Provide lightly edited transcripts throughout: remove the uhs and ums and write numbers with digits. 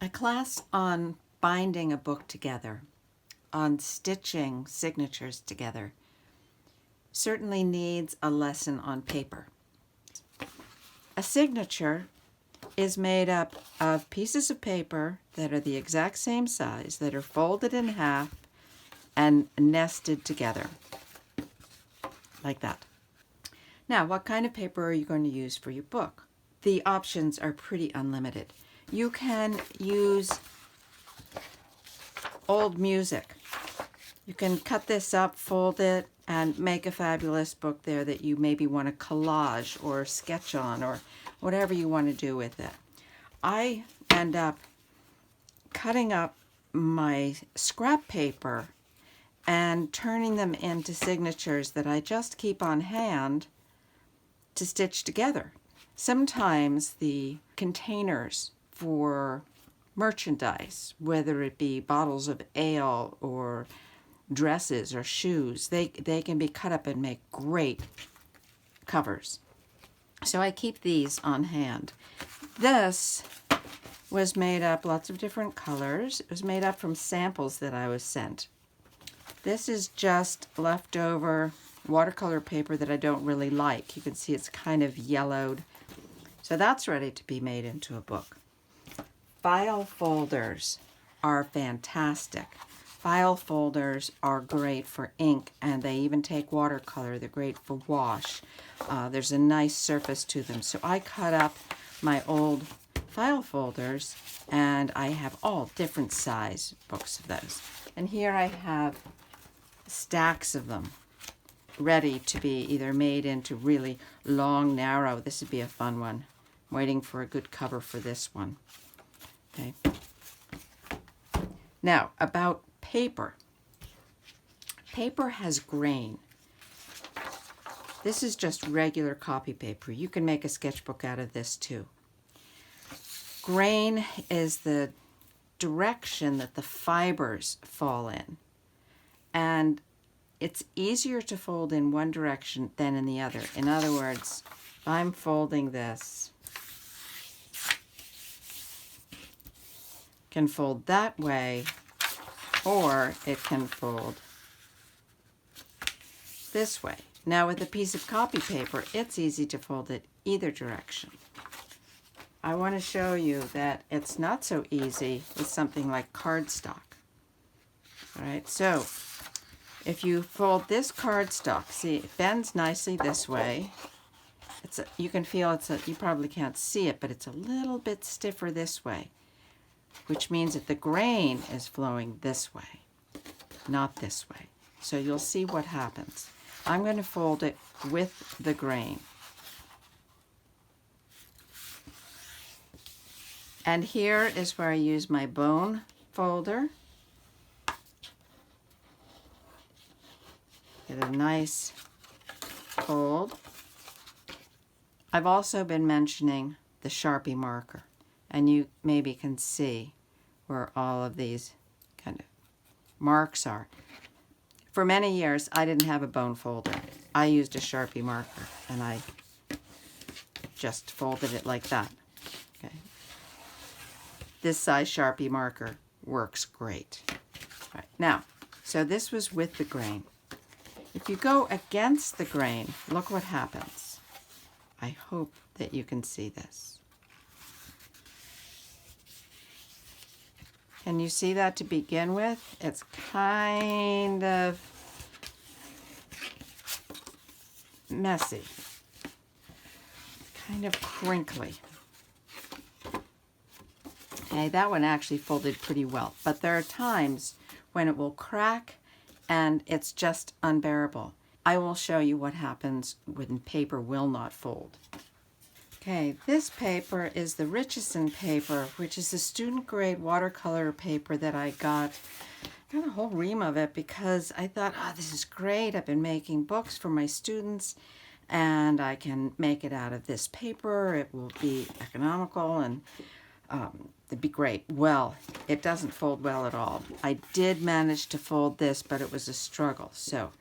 A class on binding a book together, on stitching signatures together, certainly needs a lesson on paper. A signature is made up of pieces of paper that are the exact same size, that are folded in half and nested together, like that. Now, what kind of paper are you going to use for your book? The options are pretty unlimited. You can use old music. You can cut this up, fold it, and make a fabulous book there that you maybe want to collage or sketch on or whatever you want to do with it. I end up cutting up my scrap paper and turning them into signatures that I just keep on hand to stitch together. Sometimes the containers for merchandise, whether it be bottles of ale or dresses or shoes, they can be cut up and make great covers. So I keep these on hand. This was made up lots of different colors. It was made up from samples that I was sent. This is just leftover watercolor paper that I don't really like. You can see it's kind of yellowed. So that's ready to be made into a book. File folders are fantastic. File folders are great for ink, and they even take watercolor. They're great for wash. There's a nice surface to them. So I cut up my old file folders, and I have all different size books of those. And here I have stacks of them ready to be either made into really long, narrow. This would be a fun one. I'm waiting for a good cover for this one. Okay. Now, about paper. Paper has grain. This is just regular copy paper. You can make a sketchbook out of this too. Grain is the direction that the fibers fall in. And it's easier to fold in one direction than in the other. In other words, I'm folding this. Can fold that way, or it can fold this way. Now with a piece of copy paper, it's easy to fold it either direction. I want to show you that it's not so easy with something like cardstock. All right, so if you fold this cardstock, see, it bends nicely this way. You can feel you probably can't see it, but it's a little bit stiffer this way, which means that the grain is flowing this way, not this way. So you'll see what happens. I'm going to fold it with the grain. And here is where I use my bone folder. Get a nice fold. I've also been mentioning the Sharpie marker, and you maybe can see where all of these kind of marks are. For many years, I didn't have a bone folder. I used a Sharpie marker, and I just folded it like that. Okay. This size Sharpie marker works great. All right. Now, so this was with the grain. If you go against the grain, look what happens. I hope that you can see this. Can you see that to begin with? It's kind of messy, kind of crinkly. Okay, that one actually folded pretty well, but there are times when it will crack and it's just unbearable. I will show you what happens when paper will not fold. Okay, this paper is the Richardson paper, which is a student grade watercolor paper that I got a whole ream of it because I thought, this is great. I've been making books for my students and I can make it out of this paper. It will be economical and it'd be great. Well, it doesn't fold well at all. I did manage to fold this, but it was a struggle. So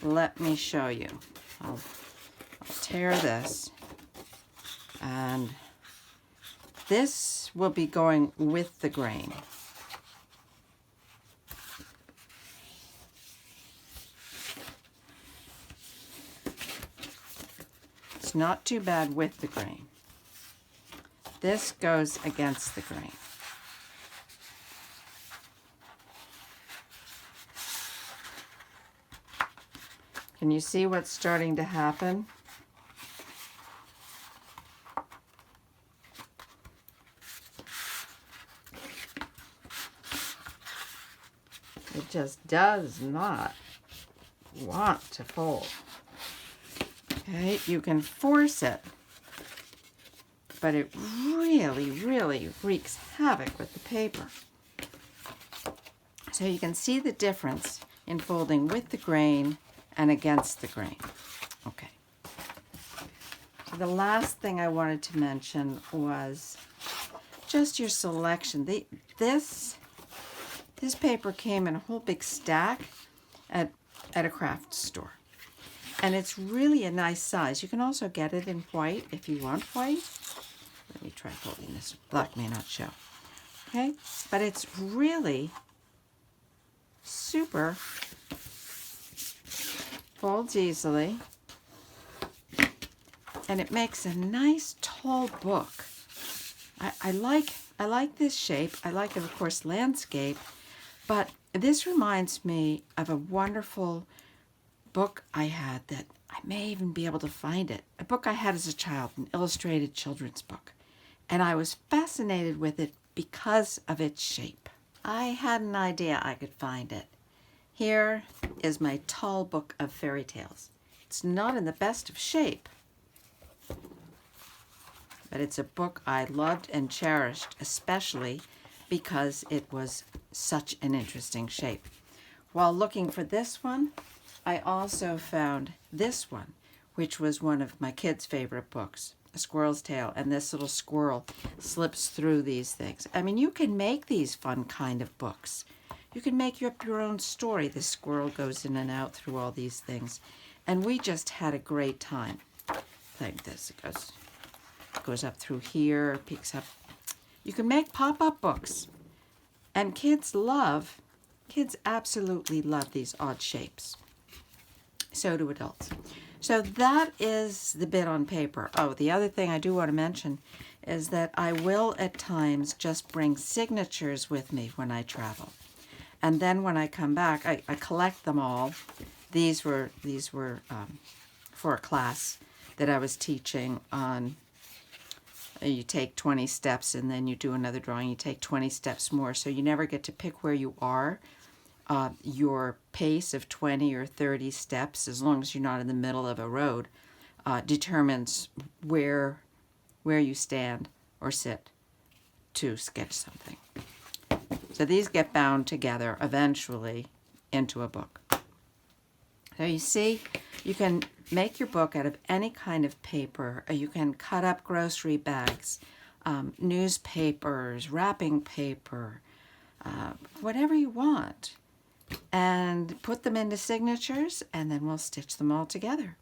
let me show you. I'll tear this and this will be going with the grain. It's not too bad with the grain. This goes against the grain. Can you see what's starting to happen? It just does not want to fold. Okay, you can force it, but it really, really wreaks havoc with the paper. So you can see the difference in folding with the grain and against the grain. Okay. So the last thing I wanted to mention was just your selection. This paper came in a whole big stack at a craft store. And it's really a nice size. You can also get it in white if you want white. Let me try folding this. Black may not show. Okay? But it's really super. Folds easily. And it makes a nice tall book. I like this shape. I like, of course, landscape. But this reminds me of a wonderful book I had that I may even be able to find it. A book I had as a child, an illustrated children's book. And I was fascinated with it because of its shape. I had an idea I could find it. Here is my tall book of fairy tales. It's not in the best of shape, but it's a book I loved and cherished, especially because it was such an interesting shape. While looking for this one, I also found this one, which was one of my kids' favorite books, A Squirrel's Tale, and this little squirrel slips through these things. I mean, you can make these fun kind of books. You can make up your own story. The squirrel goes in and out through all these things. And we just had a great time playing this. It goes up through here, peeks up. You can make pop-up books. And kids absolutely love these odd shapes. So do adults. So that is the bit on paper. Oh, the other thing I do want to mention is that I will at times just bring signatures with me when I travel. And then when I come back, I collect them all. These were for a class that I was teaching on. You take 20 steps and then you do another drawing. You take 20 steps more. So you never get to pick where you are. Your pace of 20 or 30 steps, as long as you're not in the middle of a road, determines where you stand or sit to sketch something. So these get bound together eventually into a book. So you see, you can make your book out of any kind of paper. You can cut up grocery bags, newspapers, wrapping paper, whatever you want, and put them into signatures, and then we'll stitch them all together.